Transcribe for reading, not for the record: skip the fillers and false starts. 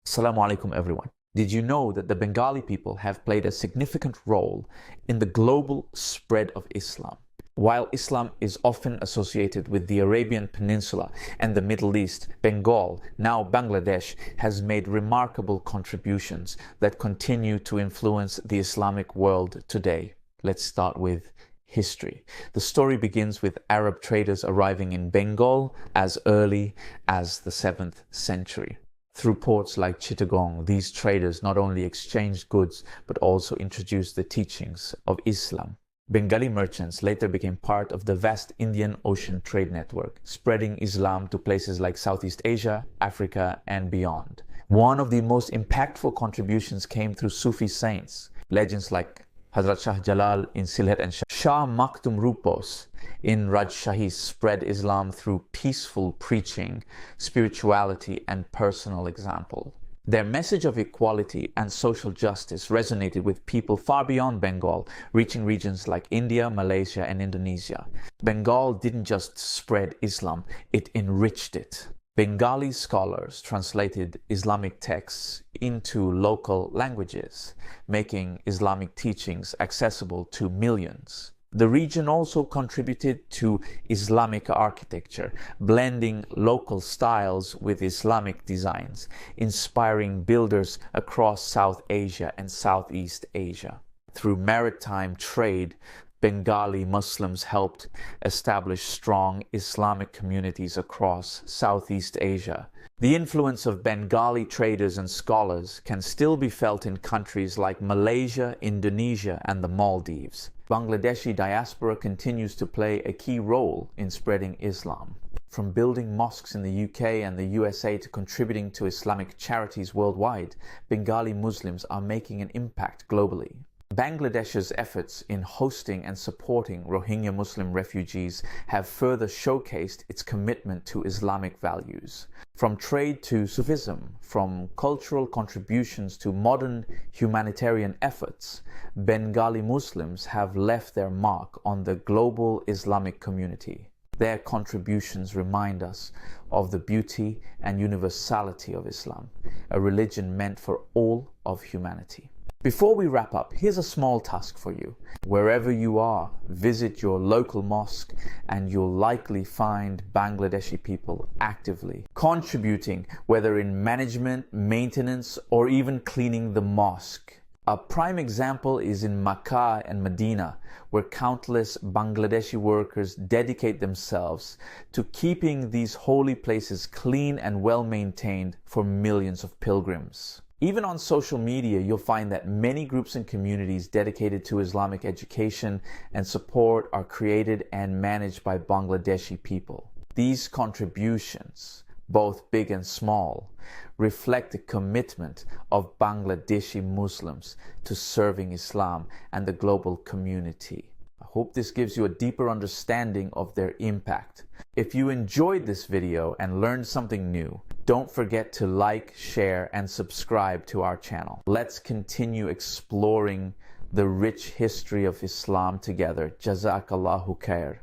Assalamu alaikum everyone. Did you know that the Bengali people have played a significant role in the global spread of Islam? While Islam is often associated with the Arabian Peninsula and the Middle East, Bengal, now Bangladesh, has made remarkable contributions that continue to influence the Islamic world today. Let's start with history. The story begins with Arab traders arriving in Bengal as early as the 7th century. Through ports like Chittagong, these traders not only exchanged goods but also introduced the teachings of Islam. Bengali merchants later became part of the vast Indian Ocean trade network, spreading Islam to places like Southeast Asia, Africa, and beyond. One of the most impactful contributions came through Sufi saints. Legends like Hazrat Shah Jalal in Sylhet and Shah Maktum Rupos in Rajshahi spread Islam through peaceful preaching, spirituality, and personal example. Their message of equality and social justice resonated with people far beyond Bengal, reaching regions like India, Malaysia, and Indonesia. Bengal didn't just spread Islam, it enriched it. Bengali scholars translated Islamic texts into local languages, making Islamic teachings accessible to millions. The region also contributed to Islamic architecture, blending local styles with Islamic designs, inspiring builders across South Asia and Southeast Asia. Through maritime trade, Bengali Muslims helped establish strong Islamic communities across Southeast Asia. The influence of Bengali traders and scholars can still be felt in countries like Malaysia, Indonesia, and the Maldives. Bangladeshi diaspora continues to play a key role in spreading Islam. From building mosques in the UK and the USA to contributing to Islamic charities worldwide, Bengali Muslims are making an impact globally. Bangladesh's efforts in hosting and supporting Rohingya Muslim refugees have further showcased its commitment to Islamic values. From trade to Sufism, from cultural contributions to modern humanitarian efforts, Bengali Muslims have left their mark on the global Islamic community. Their contributions remind us of the beauty and universality of Islam, a religion meant for all of humanity. Before we wrap up, here's a small task for you. Wherever you are, visit your local mosque and you'll likely find Bangladeshi people actively contributing, whether in management, maintenance, or even cleaning the mosque. A prime example is in Makkah and Madinah, where countless Bangladeshi workers dedicate themselves to keeping these holy places clean and well maintained for millions of pilgrims. Even on social media, you'll find that many groups and communities dedicated to Islamic education and support are created and managed by Bangladeshi people. These contributions, both big and small, reflect the commitment of Bangladeshi Muslims to serving Islam and the global community. I hope this gives you a deeper understanding of their impact. If you enjoyed this video and learned something new, don't forget to like, share, and subscribe to our channel. Let's continue exploring the rich history of Islam together. Jazakallahu khair.